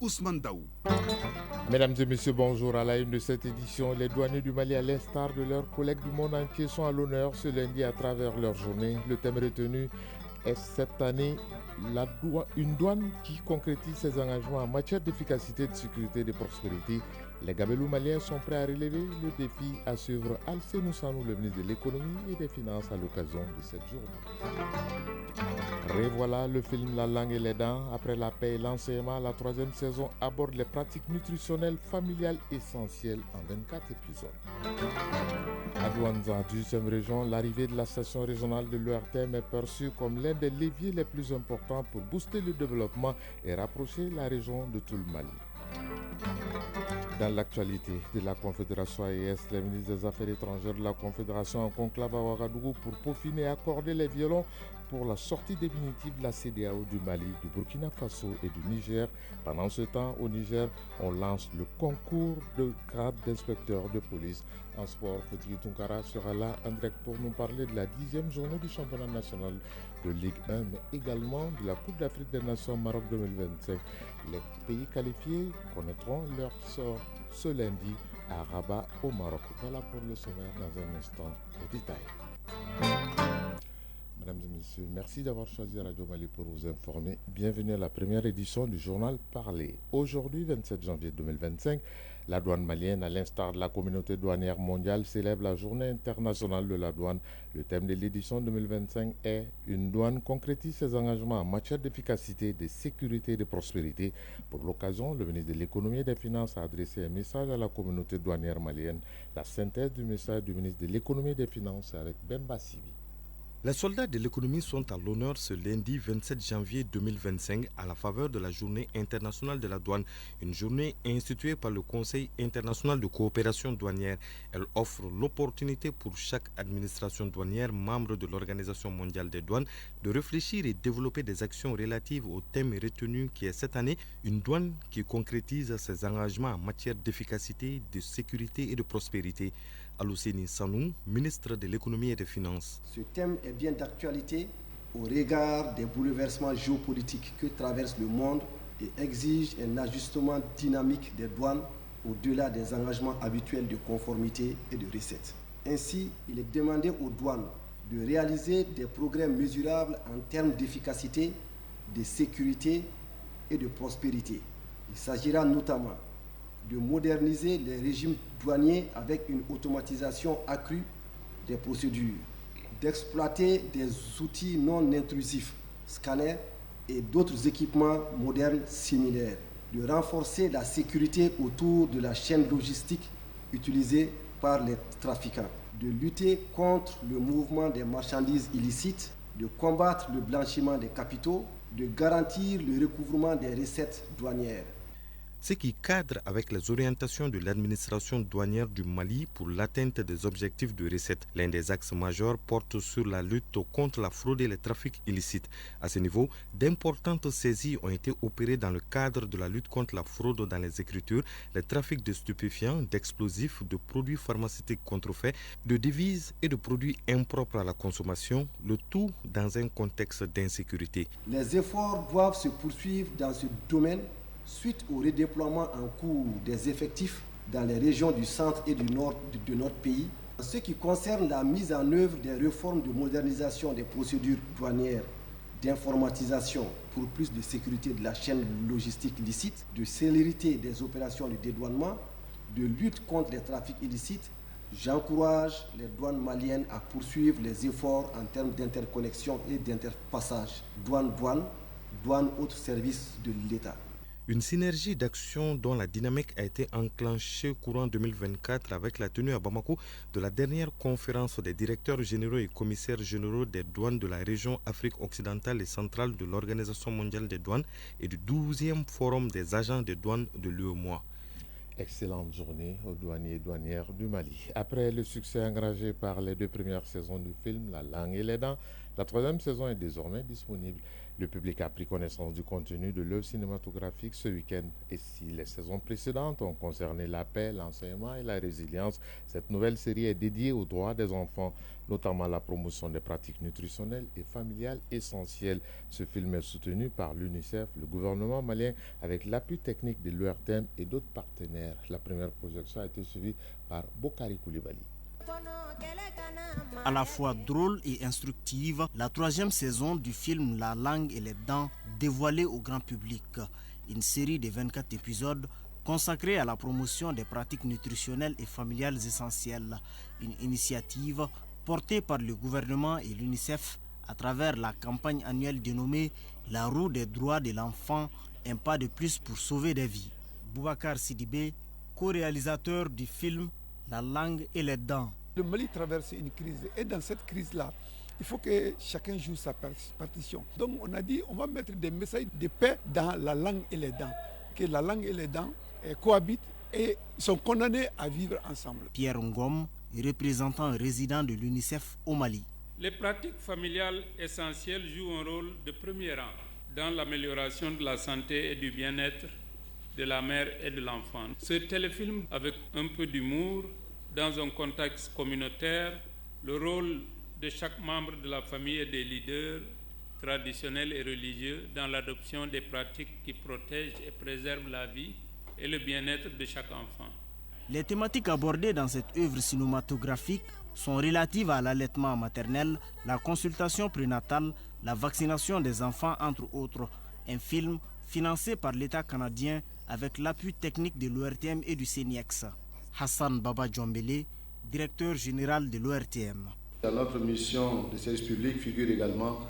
Ousmane Daou. Mesdames et messieurs, bonjour. À la une de cette édition, les douaniers du Mali, à l'instar de leurs collègues du monde entier, sont à l'honneur ce lundi à travers leur journée. Le thème retenu est cette année une douane qui concrétise ses engagements en matière d'efficacité, de sécurité et de prospérité. Les gabelous maliens sont prêts à relever le défi à suivre Alcé Sanou, le ministre de l'économie et des finances, à l'occasion de cette journée. Revoilà le film La langue et les dents. Après la paix et l'enseignement, la troisième saison aborde les pratiques nutritionnelles familiales essentielles en 24 épisodes. À Douanza, 10e région, l'arrivée de la station régionale de l'ERTM est perçue comme l'un des leviers les plus importants pour booster le développement et rapprocher la région de tout le Mali. Dans l'actualité de la Confédération AES, les ministres des Affaires étrangères de la Confédération en conclave à Ouagadougou pour peaufiner et accorder les violons pour la sortie définitive de la CEDEAO du Mali, du Burkina Faso et du Niger. Pendant ce temps, au Niger, on lance le concours de grade d'inspecteur de police. En sport, Fotigi Tunkara sera là en direct pour nous parler de la 10e journée du championnat national de Ligue 1, mais également de la Coupe d'Afrique des Nations Maroc 2025. Les pays qualifiés connaîtront leur sort ce lundi à Rabat au Maroc. Voilà pour le sommaire. Dans un instant, les détails. Mesdames et messieurs, merci d'avoir choisi Radio Mali pour vous informer. Bienvenue à la première édition du journal Parler. Aujourd'hui, 27 janvier 2025, la douane malienne, à l'instar de la communauté douanière mondiale, célèbre la journée internationale de la douane. Le thème de l'édition 2025 est « Une douane concrétise ses engagements en matière d'efficacité, de sécurité et de prospérité ». Pour l'occasion, le ministre de l'économie et des finances a adressé un message à la communauté douanière malienne. La synthèse du message du ministre de l'économie et des finances avec Bemba Sibi. Les soldats de l'économie sont à l'honneur ce lundi 27 janvier 2025 à la faveur de la Journée internationale de la douane, une journée instituée par le Conseil international de coopération douanière. Elle offre l'opportunité pour chaque administration douanière membre de l'Organisation mondiale des douanes de réfléchir et développer des actions relatives au thème retenu qui est cette année une douane qui concrétise ses engagements en matière d'efficacité, de sécurité et de prospérité. Alcé Sanou, ministre de l'économie et des finances. Ce thème est bien d'actualité au regard des bouleversements géopolitiques que traverse le monde et exige un ajustement dynamique des douanes au-delà des engagements habituels de conformité et de recettes. Ainsi, il est demandé aux douanes de réaliser des progrès mesurables en termes d'efficacité, de sécurité et de prospérité. Il s'agira notamment de moderniser les régimes douaniers avec une automatisation accrue des procédures, d'exploiter des outils non intrusifs, scanners et d'autres équipements modernes similaires, de renforcer la sécurité autour de la chaîne logistique utilisée par les trafiquants, de lutter contre le mouvement des marchandises illicites, de combattre le blanchiment des capitaux, de garantir le recouvrement des recettes douanières. Ce qui cadre avec les orientations de l'administration douanière du Mali pour l'atteinte des objectifs de recettes. L'un des axes majeurs porte sur la lutte contre la fraude et les trafics illicites. À ce niveau, d'importantes saisies ont été opérées dans le cadre de la lutte contre la fraude dans les écritures, les trafics de stupéfiants, d'explosifs, de produits pharmaceutiques contrefaits, de devises et de produits impropres à la consommation, le tout dans un contexte d'insécurité. Les efforts doivent se poursuivre dans ce domaine suite au redéploiement en cours des effectifs dans les régions du centre et du nord de notre pays. En ce qui concerne la mise en œuvre des réformes de modernisation des procédures douanières, d'informatisation pour plus de sécurité de la chaîne logistique licite, de célérité des opérations de dédouanement, de lutte contre les trafics illicites, j'encourage les douanes maliennes à poursuivre les efforts en termes d'interconnexion et d'interpassage. Douane-douane, douane autres services de l'État. Une synergie d'action dont la dynamique a été enclenchée courant 2024 avec la tenue à Bamako de la dernière conférence des directeurs généraux et commissaires généraux des douanes de la région Afrique occidentale et centrale de l'Organisation mondiale des douanes et du 12e forum des agents des douanes de l'UEMOA. Excellente journée aux douaniers et douanières du Mali. Après le succès engrangé par les deux premières saisons du film La langue et les dents, la troisième saison est désormais disponible. Le public a pris connaissance du contenu de l'œuvre cinématographique ce week-end. Et si les saisons précédentes ont concerné la paix, l'enseignement et la résilience, cette nouvelle série est dédiée aux droits des enfants, notamment la promotion des pratiques nutritionnelles et familiales essentielles. Ce film est soutenu par l'UNICEF, le gouvernement malien, avec l'appui technique de l'URTM et d'autres partenaires. La première projection a été suivie par Bokari Koulibaly. À la fois drôle et instructive, la troisième saison du film La langue et les dents dévoilée au grand public. Une série de 24 épisodes consacrée à la promotion des pratiques nutritionnelles et familiales essentielles. Une initiative portée par le gouvernement et l'UNICEF à travers la campagne annuelle dénommée La roue des droits de l'enfant, un pas de plus pour sauver des vies. Boubacar Sidibé, co-réalisateur du film La langue et les dents. Le Mali traverse une crise et dans cette crise-là, il faut que chacun joue sa partition. Donc on a dit on va mettre des messages de paix dans la langue et les dents. Que la langue et les dents cohabitent et sont condamnés à vivre ensemble. Pierre Ngom, représentant résident de l'UNICEF au Mali. Les pratiques familiales essentielles jouent un rôle de premier rang dans l'amélioration de la santé et du bien-être de la mère et de l'enfant. Ce téléfilm, avec un peu d'humour, dans un contexte communautaire, le rôle de chaque membre de la famille et des leaders traditionnels et religieux dans l'adoption des pratiques qui protègent et préservent la vie et le bien-être de chaque enfant. Les thématiques abordées dans cette œuvre cinématographique sont relatives à l'allaitement maternel, la consultation prénatale, la vaccination des enfants, entre autres. Un film financé par l'État canadien avec l'appui technique de l'ORTM et du CNIEX. Hassan Baba Djombele, directeur général de l'ORTM. Dans notre mission de service public figure également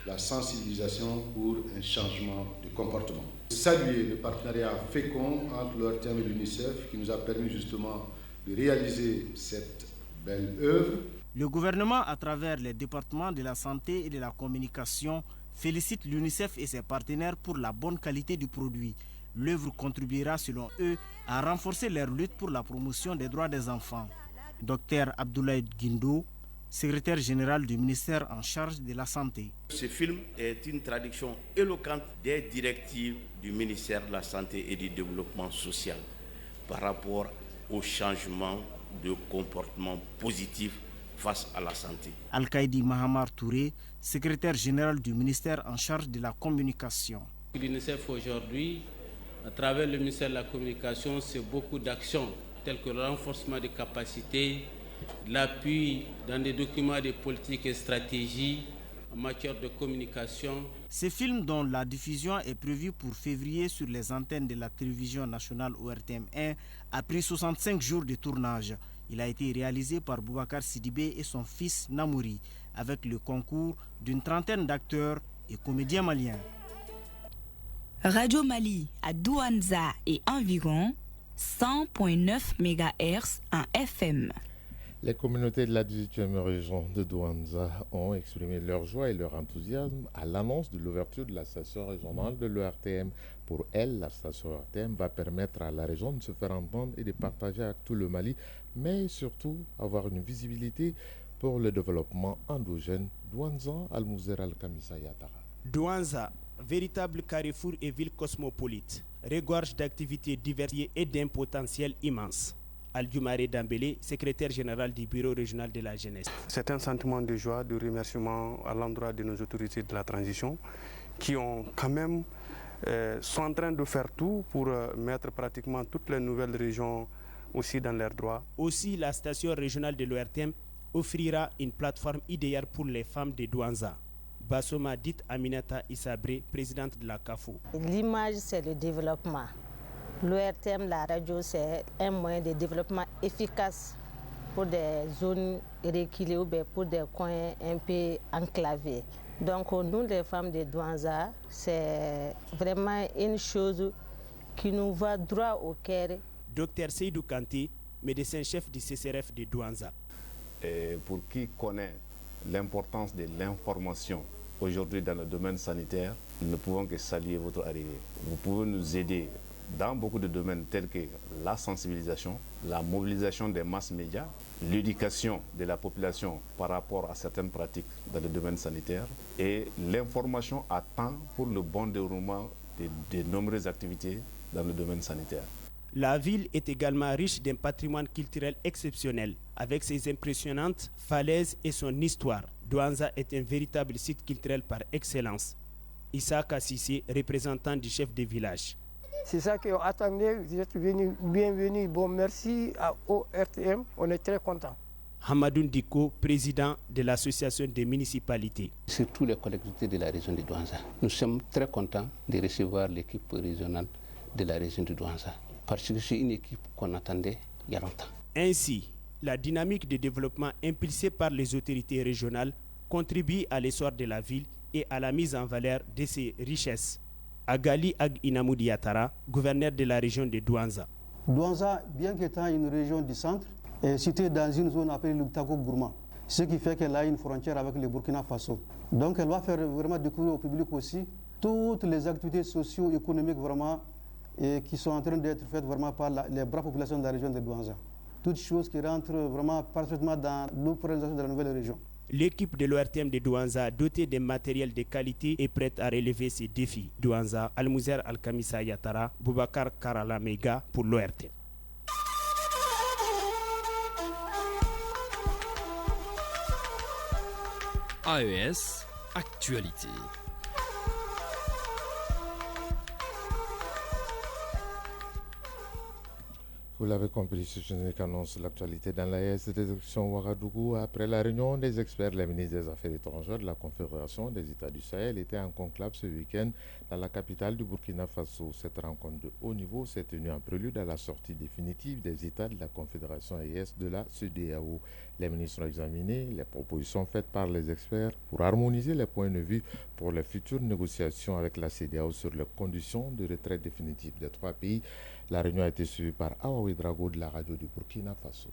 la sensibilisation pour un changement de comportement. Saluer le partenariat fécond entre l'ORTM et l'UNICEF qui nous a permis justement de réaliser cette belle œuvre. Le gouvernement, à travers les départements de la santé et de la communication, félicite l'UNICEF et ses partenaires pour la bonne qualité du produit. L'œuvre contribuera, selon eux, à renforcer leur lutte pour la promotion des droits des enfants. Dr Abdoulaye Guindo, secrétaire général du ministère en charge de la Santé. Ce film est une traduction éloquente des directives du ministère de la Santé et du Développement social par rapport au changement de comportement positif face à la santé. Al-Qaïdi Mahamar Touré, secrétaire général du ministère en charge de la communication. L'UNICEF aujourd'hui, à travers le ministère de la Communication, c'est beaucoup d'actions telles que le renforcement des capacités, l'appui dans des documents de politique et stratégie en matière de communication. Ce film, dont la diffusion est prévue pour février sur les antennes de la télévision nationale ORTM1, a pris 65 jours de tournage. Il a été réalisé par Boubacar Sidibé et son fils Namouri, avec le concours d'une trentaine d'acteurs et comédiens maliens. Radio Mali à Douanza et environ 100.9 MHz en FM. Les communautés de la 18e région de Douanza ont exprimé leur joie et leur enthousiasme à l'annonce de l'ouverture de la station régionale de l'ORTM. Pour elle, la station ORTM va permettre à la région de se faire entendre et de partager avec tout le Mali, mais surtout avoir une visibilité pour le développement endogène. Douanza, Al-Mouzer Al-Kamissa Yatara. Douanza, véritable carrefour et ville cosmopolite, regorge d'activités diversifiées et d'un potentiel immense. Aldioumare Dambélé, secrétaire général du bureau régional de la jeunesse. C'est un sentiment de joie, de remerciement à l'endroit de nos autorités de la transition qui ont quand même sont en train de faire tout pour mettre pratiquement toutes les nouvelles régions aussi dans leurs droits. Aussi, la station régionale de l'ORTM offrira une plateforme idéale pour les femmes de Douanza. Bassoma dit Aminata Issabré, présidente de la CAFO. L'image, c'est le développement. L'ORTM, la radio, c'est un moyen de développement efficace pour des zones reculées ou pour des coins un peu enclavés. Donc nous, les femmes de Douanza, c'est vraiment une chose qui nous va droit au cœur. Docteur Seydou Kanté, médecin-chef du CCRF de Douanza. Pour qui connaît l'importance de l'information aujourd'hui dans le domaine sanitaire, nous ne pouvons que saluer votre arrivée. Vous pouvez nous aider dans beaucoup de domaines tels que la sensibilisation, la mobilisation des masses médias, l'éducation de la population par rapport à certaines pratiques dans le domaine sanitaire et l'information à temps pour le bon déroulement de nombreuses activités dans le domaine sanitaire. La ville est également riche d'un patrimoine culturel exceptionnel, avec ses impressionnantes falaises et son histoire. Douanza est un véritable site culturel par excellence. Issa Kassissé, représentant du chef de village. C'est ça qu'on attendait, vous êtes bienvenue. Bon, merci au RTM, on est très contents. Hamadoun Diko, président de l'association des municipalités. Surtout les collectivités de la région de Douanza. Nous sommes très contents de recevoir l'équipe régionale de la région de Douanza, parce que c'est une équipe qu'on attendait il y a longtemps. Ainsi, la dynamique de développement impulsée par les autorités régionales contribue à l'essor de la ville et à la mise en valeur de ses richesses. Agali Ag Inamoudi Yatara, gouverneur de la région de Douanza. Douanza, bien qu'étant une région du centre, est située dans une zone appelée le Tako-Gourma, ce qui fait qu'elle a une frontière avec le Burkina Faso. Donc elle va faire vraiment découvrir au public aussi toutes les activités socio-économiques vraiment qui sont en train d'être faites vraiment par les braves populations de la région de Douanza. Toutes choses qui rentrent vraiment parfaitement dans l'opéralisation de la nouvelle région. L'équipe de l'ORTM de Douanza, dotée de matériel de qualité, est prête à relever ces défis. Douanza, Almouzer Al-Kamissa Yatara, Boubacar Karala Mega pour l'ORTM. AES, actualité. Vous l'avez compris, ce générique annonce l'actualité dans l'AES de direction Ouagadougou. Après la réunion des experts, les ministres des Affaires étrangères de la Confédération des États du Sahel étaient en conclave ce week-end dans la capitale du Burkina Faso. Cette rencontre de haut niveau s'est tenue en prélude à la sortie définitive des États de la Confédération AES de la CEDEAO. Les ministres ont examiné les propositions faites par les experts pour harmoniser les points de vue pour les futures négociations avec la CEDEAO sur les conditions de retraite définitive des trois pays. La réunion a été suivie par Awawi Drago de la radio du Burkina Faso.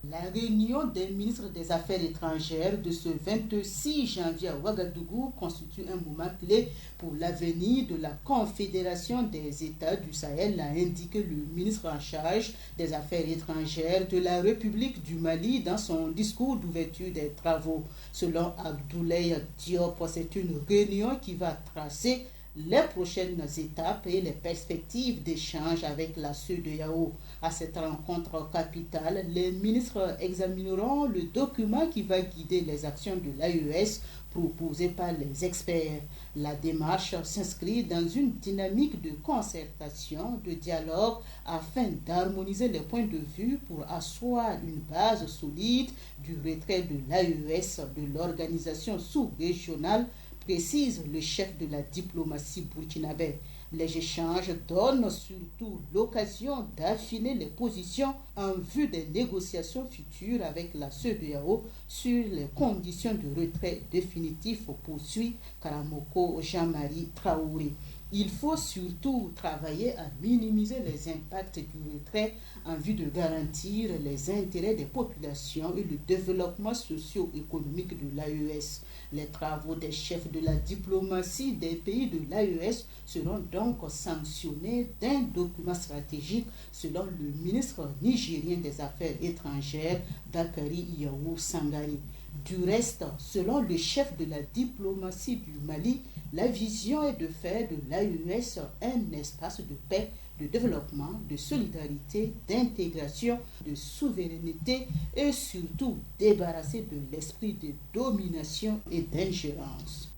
La réunion des ministres des Affaires étrangères de ce 26 janvier à Ouagadougou constitue un moment clé pour l'avenir de la Confédération des États du Sahel, a indiqué le ministre en charge des Affaires étrangères de la République du Mali dans son discours d'ouverture des travaux. Selon Abdoulaye Diop, c'est une réunion qui va tracer les prochaines étapes et les perspectives d'échange avec la CEDEAO. À cette rencontre capitale, les ministres examineront le document qui va guider les actions de l'AES proposées par les experts. La démarche s'inscrit dans une dynamique de concertation, de dialogue, afin d'harmoniser les points de vue pour asseoir une base solide du retrait de l'AES de l'organisation sous-régionale, précise le chef de la diplomatie burkinabé. Les échanges donnent surtout l'occasion d'affiner les positions en vue des négociations futures avec la CEDEAO sur les conditions de retrait définitif, poursuit Karamoko Jean-Marie Traoré. Il faut surtout travailler à minimiser les impacts du retrait en vue de garantir les intérêts des populations et le développement socio-économique de l'AES. Les travaux des chefs de la diplomatie des pays de l'AES seront donc sanctionnés d'un document stratégique selon le ministre nigérien des Affaires étrangères, Bakary Yaou Sangari. Du reste, selon le chef de la diplomatie du Mali, la vision est de faire de l'AES un espace de paix, de développement, de solidarité, d'intégration, de souveraineté et surtout débarrasser de l'esprit de domination et d'ingérence.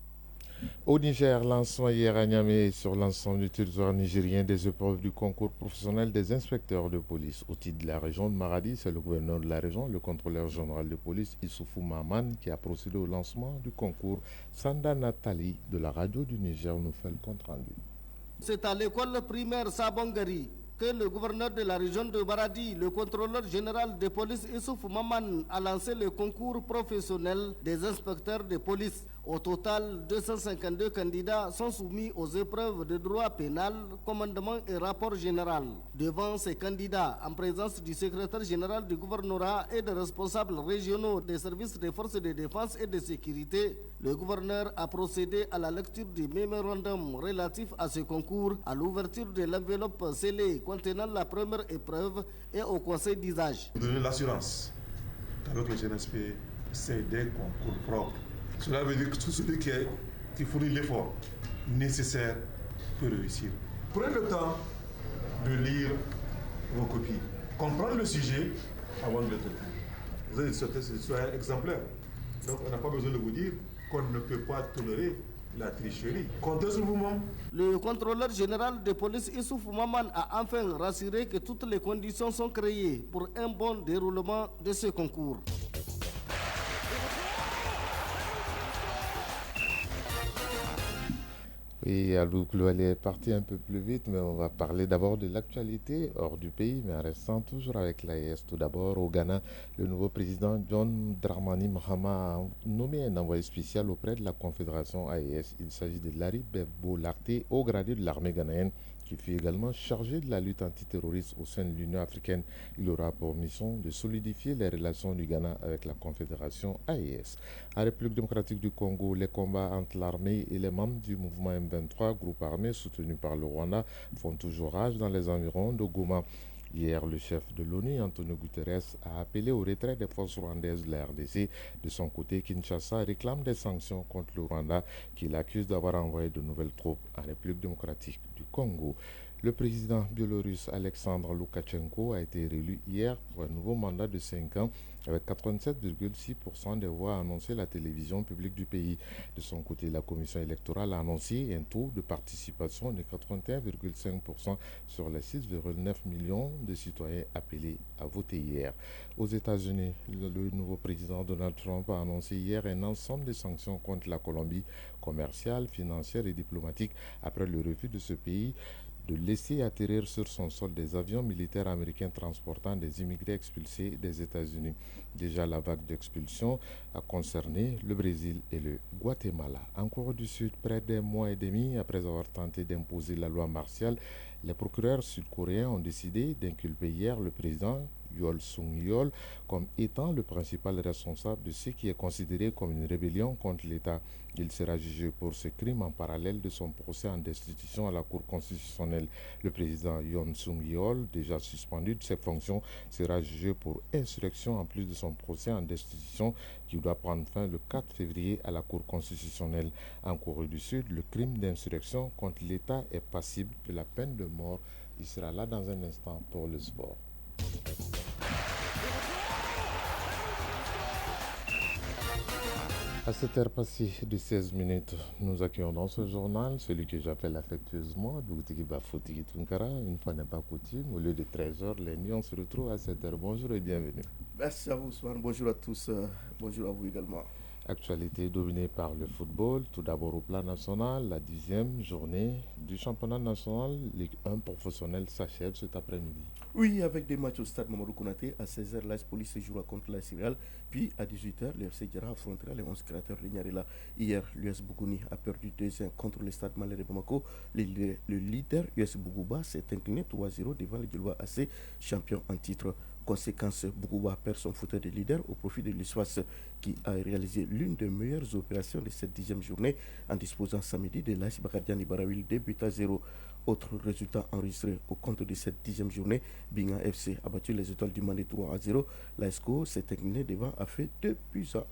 Au Niger, lancement hier à Niamey sur l'ensemble du territoire nigérien des épreuves du concours professionnel des inspecteurs de police. Au titre de la région de Maradi, c'est le gouverneur de la région, le contrôleur général de police Issoufou Maman, qui a procédé au lancement du concours. Sanda Nathalie de la radio du Niger nous fait le compte rendu. C'est à l'école primaire Sabongari que le gouverneur de la région de Maradi, le contrôleur général de police Issoufou Maman, a lancé le concours professionnel des inspecteurs de police. Au total, 252 candidats sont soumis aux épreuves de droit pénal, commandement et rapport général. Devant ces candidats, en présence du secrétaire général du gouvernorat et des responsables régionaux des services des forces de défense et de sécurité, le gouverneur a procédé à la lecture du mémorandum relatif à ce concours, à l'ouverture de l'enveloppe scellée contenant la première épreuve et au conseil d'usage. Donner l'assurance qu'avec le GNSP, c'est des concours propres. Cela veut dire que tout celui qui fournit l'effort nécessaire peut réussir. Prenez le temps de lire vos copies, comprendre le sujet avant de le traiter. Vous avez des citoyens exemplaires. Donc on n'a pas besoin de vous dire qu'on ne peut pas tolérer la tricherie. Comptez sur vous-même. Le contrôleur général de police Issouf Maman a enfin rassuré que toutes les conditions sont créées pour un bon déroulement de ce concours. Oui, Alou Koulibaly est parti un peu plus vite, mais on va parler d'abord de l'actualité hors du pays, mais en restant toujours avec l'AES. Tout d'abord, au Ghana, le nouveau président John Dramani Mahama a nommé un envoyé spécial auprès de la Confédération AES. Il s'agit de Larry Bebo Larté, haut gradé de l'armée ghanéenne, qui fut également chargé de la lutte antiterroriste au sein de l'Union africaine. Il aura pour mission de solidifier les relations du Ghana avec la Confédération AES. En République démocratique du Congo, les combats entre l'armée et les membres du mouvement M23, groupe armé soutenu par le Rwanda, font toujours rage dans les environs de Goma. Hier, le chef de l'ONU, Antonio Guterres, a appelé au retrait des forces rwandaises de la RDC. De son côté, Kinshasa réclame des sanctions contre le Rwanda, qu'il accuse d'avoir envoyé de nouvelles troupes en République démocratique du Congo. Le président biélorusse Alexandre Loukachenko a été réélu hier pour un nouveau mandat de 5 ans avec 87,6% des voix, a annoncé la télévision publique du pays. De son côté, la commission électorale a annoncé un taux de participation de 81,5% sur les 6,9 millions de citoyens appelés à voter hier. Aux États-Unis, le nouveau président Donald Trump a annoncé hier un ensemble de sanctions contre la Colombie, commerciales, financières et diplomatiques, après le refus de ce pays de laisser atterrir sur son sol des avions militaires américains transportant des immigrés expulsés des États-Unis. Déjà, la vague d'expulsion a concerné le Brésil et le Guatemala. En Corée du Sud, près d'un mois et demi après avoir tenté d'imposer la loi martiale, les procureurs sud-coréens ont décidé d'inculper hier le président Yoon Suk-yeol comme étant le principal responsable de ce qui est considéré comme une rébellion contre l'État. Il sera jugé pour ce crime en parallèle de son procès en destitution à la Cour constitutionnelle. Le président Yoon Suk-yeol, déjà suspendu de ses fonctions, sera jugé pour insurrection en plus de son procès en destitution qui doit prendre fin le 4 février à la Cour constitutionnelle. En Corée du Sud, le crime d'insurrection contre l'État est passible de la peine de mort. Il sera là dans un instant pour le sport. À cette heure passée de 16 minutes, nous accueillons dans ce journal celui que j'appelle affectueusement Doutiki Bafouti Tunkara. Une fois n'est pas coutume, au lieu de 13h, lundi, on se retrouve à cette heure. Bonjour et bienvenue. Merci à vous, Swan. Bonjour à tous. Bonjour à vous également. Actualité dominée par le football. Tout d'abord au plan national, la 10e journée du championnat national Ligue 1 professionnel s'achève cet après-midi. Oui, avec des matchs au stade Mamadou Konaté. À 16h, l'AS Police jouera contre l'AS Real. Puis à 18h, le FC Djara affrontera les 11 créateurs de Niarela. Hier, l'US Bougouni a perdu 2-1 contre le stade Malais de Bamako. Le leader US Bougouba s'est incliné 3-0 devant le Djilwa AC, champion en titre. Conséquence, Bougouba perd son fauteuil de leader au profit de l'USWAS qui a réalisé l'une des meilleures opérations de cette 10e journée en disposant samedi de l'AS Bakadian Ibarawil 2-0. Autre résultat enregistré au compte de cette 10e journée, Binga FC a battu les Étoiles du Mali 3-0. L'ASCO s'est incliné devant AFE 2-1.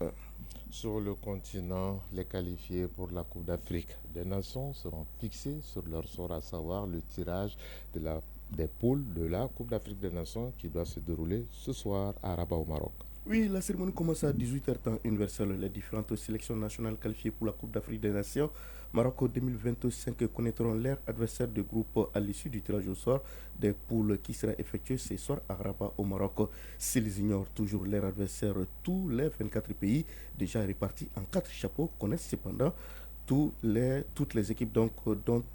Sur le continent, les qualifiés pour la Coupe d'Afrique des Nations seront fixés sur leur sort, à savoir le tirage des poules de la Coupe d'Afrique des Nations qui doit se dérouler ce soir à Rabat au Maroc. Oui, la cérémonie commence à 18h temps universel. Les différentes sélections nationales qualifiées pour la Coupe d'Afrique des Nations Maroc 2025 connaîtront leur adversaire de groupe à l'issue du tirage au sort des poules qui sera effectué ce soir à Rabat au Maroc. S'ils ignorent toujours leur adversaire, tous les 24 pays déjà répartis en 4 chapeaux connaissent cependant toutes les équipes dont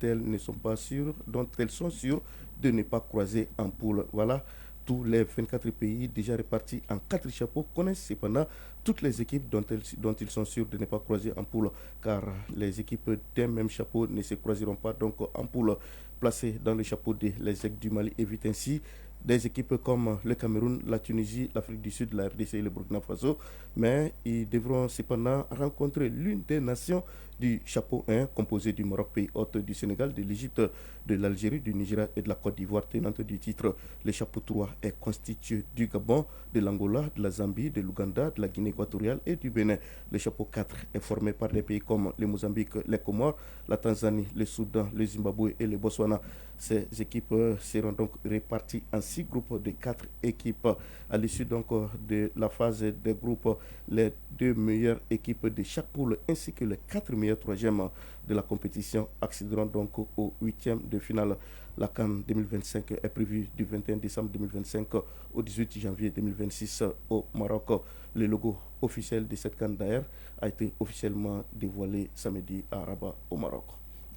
elles sont sûres de ne pas croiser en poule. Voilà Tous les 24 pays déjà répartis en 4 chapeaux connaissent cependant toutes les équipes dont ils sont sûrs de ne pas croiser en poule, car les équipes d'un même chapeau ne se croiseront pas donc en poule. Placés dans le chapeau D, les Aigles du Mali évitent ainsi des équipes comme le Cameroun, la Tunisie, l'Afrique du Sud, la RDC et le Burkina Faso, mais ils devront cependant rencontrer l'une des nations du chapeau 1, composé du Maroc, pays hôte, du Sénégal, de l'Égypte, de l'Algérie, du Nigeria et de la Côte d'Ivoire, tenante du titre. Le chapeau 3 est constitué du Gabon, de l'Angola, de la Zambie, de l'Ouganda, de la Guinée équatoriale et du Bénin. Le chapeau 4 est formé par des pays comme le Mozambique, les Comores, la Tanzanie, le Soudan, le Zimbabwe et le Botswana. Ces équipes seront donc réparties en 6 groupes de 4 équipes. À l'issue donc de la phase des groupes, les 2 meilleures équipes de chaque poule ainsi que les 4 meilleurs troisièmes de la compétition accéderont donc au 8e de finale. La CAN 2025 est prévue du 21 décembre 2025 au 18 janvier 2026 au Maroc. Le logo officiel de cette CAN d'ailleurs a été officiellement dévoilé samedi à Rabat au Maroc.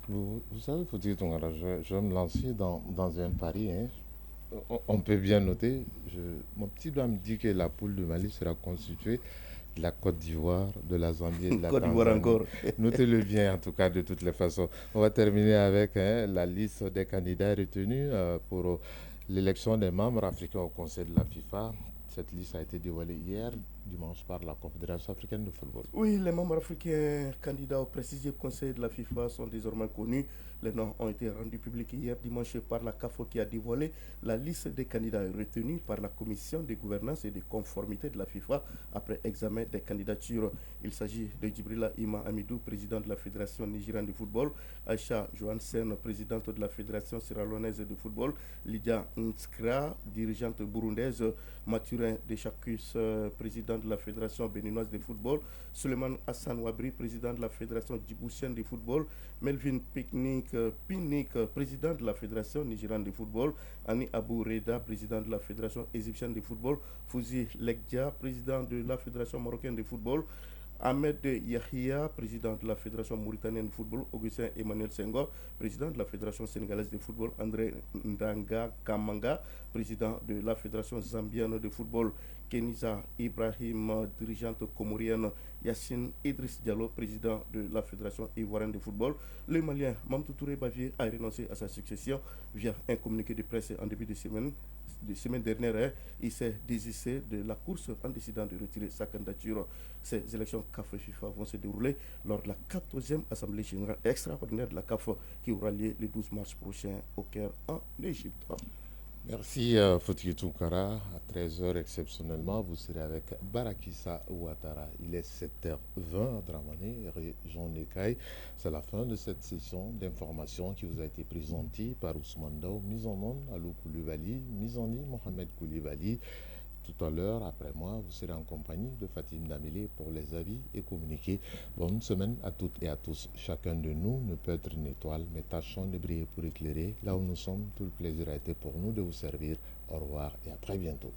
Vous savez, Fouti Tongara, je vais me lancer dans un pari. On peut bien noter, mon petit doigt me dit que la poule du Mali sera constituée de la Côte d'Ivoire, de la Zambie et de la Côte d'Ivoire encore. Notez-le bien en tout cas de toutes les façons. On va terminer avec la liste des candidats retenus pour l'élection des membres africains au Conseil de la FIFA. Cette liste a été dévoilée hier, dimanche, par la Confédération africaine de football. Oui, les membres africains candidats au prestigieux Conseil de la FIFA sont désormais connus. Les noms ont été rendus publics hier dimanche par la CAF qui a dévoilé la liste des candidats retenus par la Commission de gouvernance et de conformité de la FIFA après examen des candidatures. Il s'agit de Djibrila Ima Amidou, président de la Fédération nigériane de football, Aïcha Johansen, présidente de la Fédération sierra-léonaise de football, Lydia Nskra, dirigeante burundaise, Mathurin Dechakus, président de la Fédération béninoise de football, Suleiman Hassan Wabri, président de la Fédération djiboutienne de football, Melvin Pinnick, président de la Fédération nigériane de football, Ani Abou Reda, président de la Fédération égyptienne de football, Fouzi Lekdia, président de la Fédération marocaine de football, Ahmed Yahia, président de la Fédération mauritanienne de football, Augustin Emmanuel Senghor, président de la Fédération sénégalaise de football, André Ndanga Kamanga, président de la Fédération zambienne de football, Kenisa Ibrahim, dirigeante comorienne, Yassine Idriss Diallo, président de la Fédération ivoirienne de football. Le Malien Mamtou Touré Bavier a renoncé à sa succession via un communiqué de presse en début de semaine dernière. Il s'est désisté de la course en décidant de retirer sa candidature. Ces élections CAF et FIFA vont se dérouler lors de la 14e Assemblée générale extraordinaire de la CAF qui aura lieu le 12 mars prochain au Caire en Égypte. Merci Fouti Toukara. À 13h exceptionnellement, vous serez avec Barakissa Ouattara. Il est 7h20 à Dramane, région Nekaï. C'est la fin de cette session d'information qui vous a été présentée par Ousmane Dao, mise en onde Alou Koulibaly, mise en ligne Mohamed Koulibaly. Tout à l'heure, après moi, vous serez en compagnie de Fatim Damélé pour les avis et communiqués. Bonne semaine à toutes et à tous. Chacun de nous ne peut être une étoile, mais tâchons de briller pour éclairer. Là où nous sommes, tout le plaisir a été pour nous de vous servir. Au revoir et à très bientôt.